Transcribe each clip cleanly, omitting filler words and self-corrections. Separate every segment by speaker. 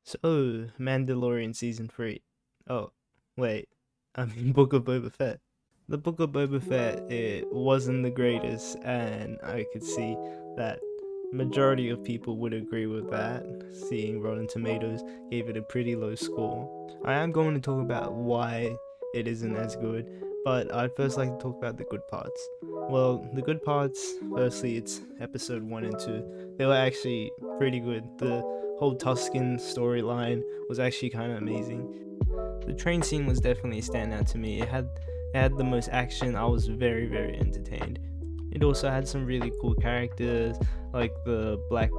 Speaker 1: So, Mandalorian season 3. Oh, wait. I mean, Book of Boba Fett. The Book of Boba Fett, it wasn't the greatest, and I could see that majority of people would agree with that, seeing Rotten Tomatoes gave it a pretty low score. I am going to talk about why it isn't as good, but I'd first like to talk about the good parts. Well, the good parts, firstly, it's episode 1 and 2. They were actually pretty good. The whole Tuscan storyline was actually kind of amazing. The train scene was definitely a standout to me. It had the most action. I was very entertained. It also had some really cool characters, like the black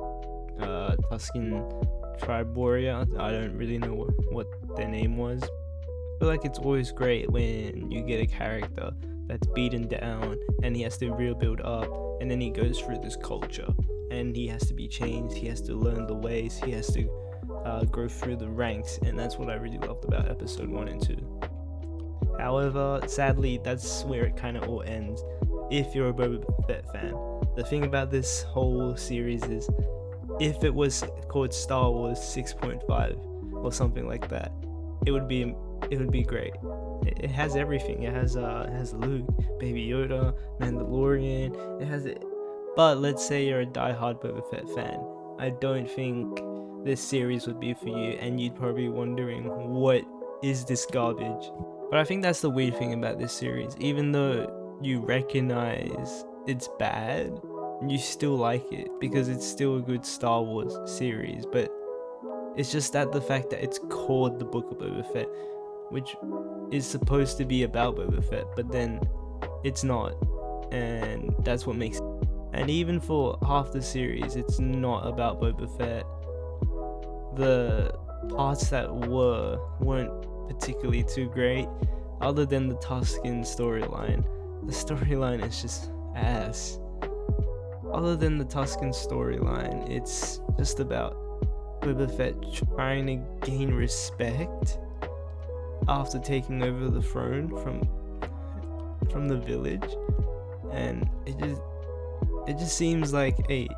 Speaker 1: Tuscan tribe warrior. I don't really know what their name was. I feel like it's always great when you get a character that's beaten down and he has to rebuild up, and then he goes through this culture and he has to be changed. He has to learn the ways. He has to go through the ranks, and that's what I really loved about episode 1 and 2. However, sadly, that's where it kind of all ends if you're a Boba Fett fan. The thing about this whole series is, if it was called Star Wars 6.5 or something like that, it would be great. It has everything. It has Luke, Baby Yoda, Mandalorian. It has it. But let's say you're a die-hard Boba Fett fan. I don't think this series would be for you, and you'd probably be wondering, what is this garbage? But I think that's the weird thing about this series. Even though you recognize it's bad, you still like it because it's still a good Star Wars series. But it's just that the fact that it's called the Book of Boba Fett, which is supposed to be about Boba Fett, but then it's not, and that's what makes it. And even for half the series, it's not about Boba Fett. The parts that weren't particularly too great, other than the Tuscan storyline. The storyline is just ass. Other than the Tuscan storyline, it's just about Boba Fett trying to gain respect after taking over the throne from the village, and it just seems like a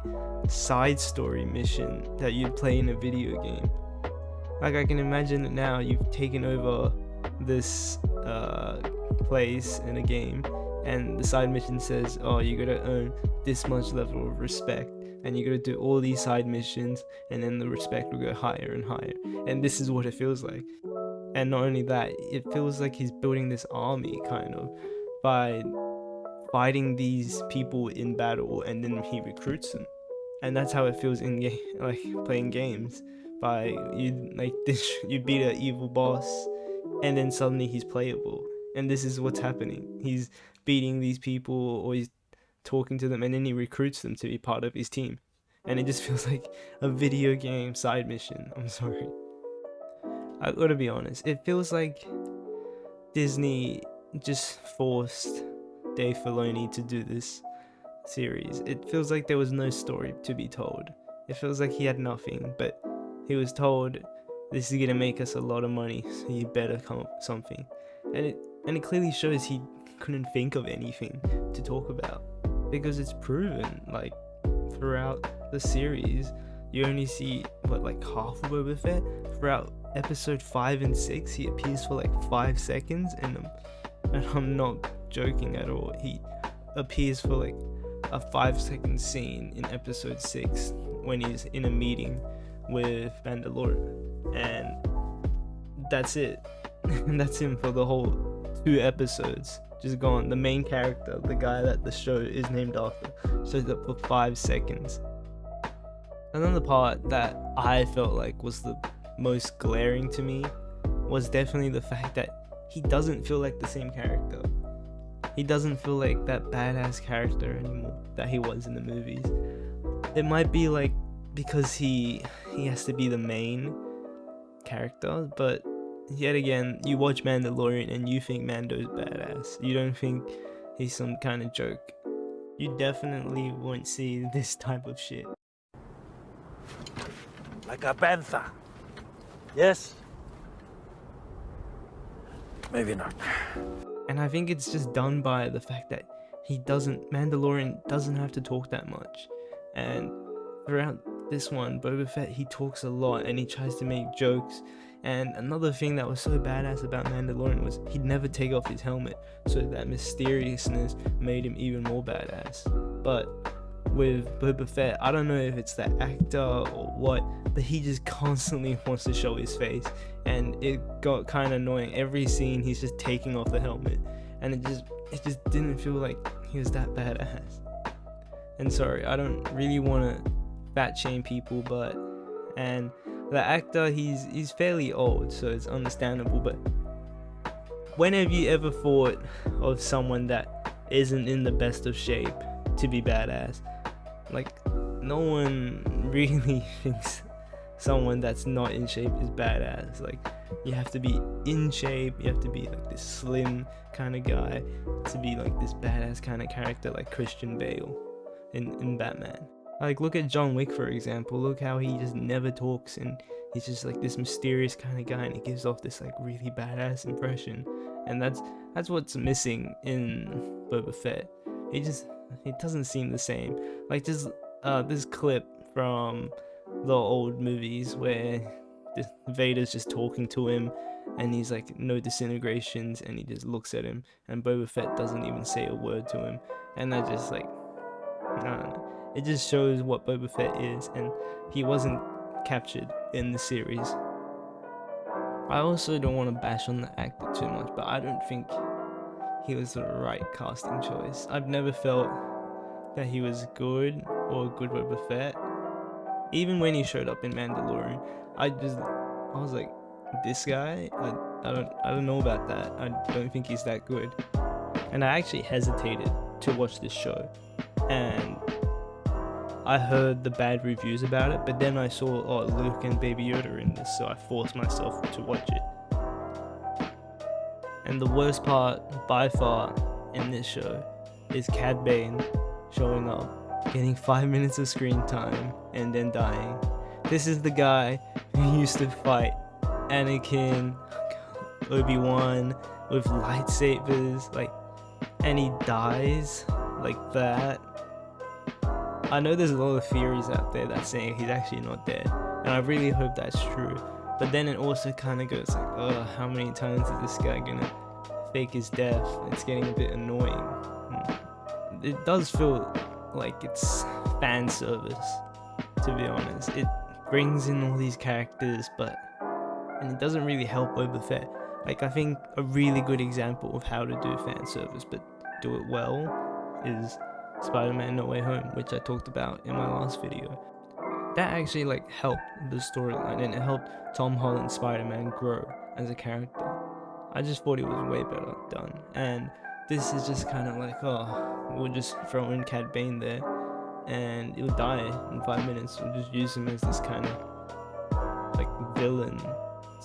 Speaker 1: side story mission that you'd play in a video game. Like, I can imagine it now. You've taken over this place in a game, and the side mission says, oh, you gotta earn this much level of respect, and you gotta do all these side missions, and then the respect will go higher and higher. And this is what it feels like. And not only that, it feels like he's building this army kind of by fighting these people in battle, and then he recruits them. And that's how it feels in game, like playing games. By you beat an evil boss, and then suddenly he's playable. And this is what's happening. He's beating these people, or he's talking to them, and then he recruits them to be part of his team. And it just feels like a video game side mission. I'm sorry. I gotta be honest. It feels like Disney just forced Dave Filoni to do this series. It feels like there was no story to be told. It feels like he had nothing, but he was told, this is gonna make us a lot of money, so you better come up with something. And it clearly shows he couldn't think of anything to talk about, because it's proven, like, throughout the series you only see like half of Boba Fett. Throughout episode 5 and 6 he appears for like 5 seconds, and I'm not joking at all. He appears for like a 5-second scene in episode 6 when he's in a meeting with Mandalorian, and that's it. And that's him for the whole 2 episodes, just gone. The main character, the guy that the show is named after, shows up for 5 seconds. Another part that I felt like was the most glaring to me was definitely the fact that he doesn't feel like the same character. He doesn't feel like that badass character anymore that he was in the movies. It might be like because he has to be the main character, but yet again, you watch Mandalorian and you think Mando's badass. You don't think he's some kind of joke. You definitely won't see this type of shit.
Speaker 2: Like a panther. Yes? Maybe not.
Speaker 1: And I think it's just done by the fact that Mandalorian doesn't have to talk that much. And throughout this one, Boba Fett, he talks a lot and he tries to make jokes. And another thing that was so badass about Mandalorian was he'd never take off his helmet, so that mysteriousness made him even more badass. But with Boba Fett, I don't know if it's the actor or what, but he just constantly wants to show his face, and it got kind of annoying. Every scene he's just taking off the helmet, and it just didn't feel like he was that badass. And sorry, I don't really want to fat shame people, but and the actor, he's fairly old, so it's understandable. But when have you ever thought of someone that isn't in the best of shape to be badass? Like, no one really thinks someone that's not in shape is badass. Like, you have to be in shape, you have to be like this slim kind of guy to be like this badass kind of character like Christian Bale in Batman. Like, look at John Wick, for example. Look how he just never talks, and he's just like this mysterious kind of guy, and he gives off this like really badass impression. And that's what's missing in Boba Fett. It doesn't seem the same. Like, just this clip from the old movies where Vader's just talking to him, and he's like, no disintegrations, and he just looks at him, and Boba Fett doesn't even say a word to him. And that just like, I don't know. It just shows what Boba Fett is, and he wasn't captured in the series. I also don't want to bash on the actor too much, but I don't think he was the right casting choice. I've never felt that he was good or good Boba Fett. Even when he showed up in Mandalorian, I was like, this guy, I don't know about that. I don't think he's that good. And I actually hesitated to watch this show, and I heard the bad reviews about it, but then I saw, Luke and Baby Yoda in this, so I forced myself to watch it. And the worst part, by far, in this show is Cad Bane showing up, getting 5 minutes of screen time, and then dying. This is the guy who used to fight Anakin, Obi-Wan with lightsabers, like, and he dies like that. I know there's a lot of theories out there that's saying he's actually not dead, and I really hope that's true. But then it also kind of goes like, oh, how many times is this guy gonna fake his death? It's getting a bit annoying. It does feel like it's fan service, to be honest. It brings in all these characters, and it doesn't really help Boba Fett. Like, I think a really good example of how to do fan service but do it well is Spider-Man No Way Home, which I talked about in my last video. That actually like helped the storyline, and it helped Tom Holland's Spider-Man grow as a character. I just thought it was way better done, and this is just kind of like, oh, we'll just throw in Cad Bane there and he'll die in 5 minutes. We'll just use him as this kind of like villain,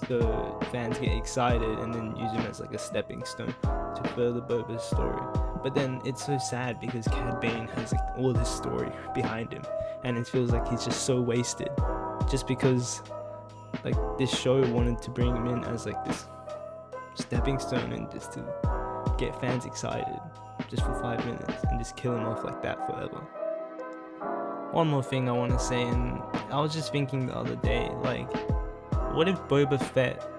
Speaker 1: so fans get excited, and then use him as like a stepping stone to further Boba's story. But then it's so sad because Cad Bane has like all this story behind him, and it feels like he's just so wasted, just because like this show wanted to bring him in as like this stepping stone and just to get fans excited just for 5 minutes and just kill him off like that forever. One more thing I want to say, and I was just thinking the other day, like, what if Boba Fett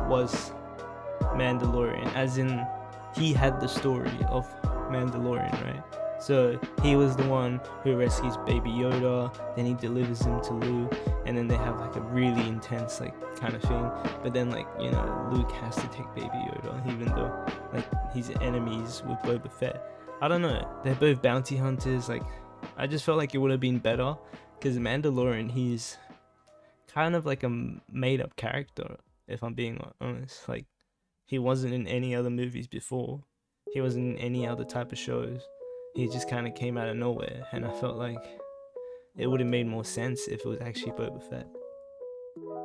Speaker 1: was Mandalorian, as in he had the story of Mandalorian, right? So he was the one who rescues Baby Yoda, then he delivers him to Luke, and then they have like a really intense like kind of thing. But then like, you know, Luke has to take Baby Yoda, even though like he's enemies with Boba Fett. I don't know, they're both bounty hunters. Like, I just felt like it would have been better, because Mandalorian, he's kind of like a made up character, if I'm being honest. Like, he wasn't in any other movies before. He wasn't in any other type of shows. He just kind of came out of nowhere, and I felt like it would have made more sense if it was actually Boba Fett.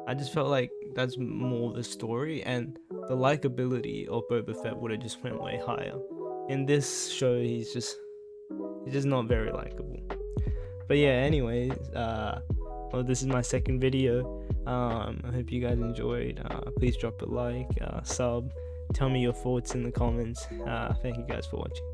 Speaker 1: I just felt like that's more the story, and the likability of Boba Fett would have just went way higher. In this show, he's just not very likable. But yeah, anyways, well, this is my second video. I hope you guys enjoyed. Please drop a like, sub, tell me your thoughts in the comments. Thank you guys for watching.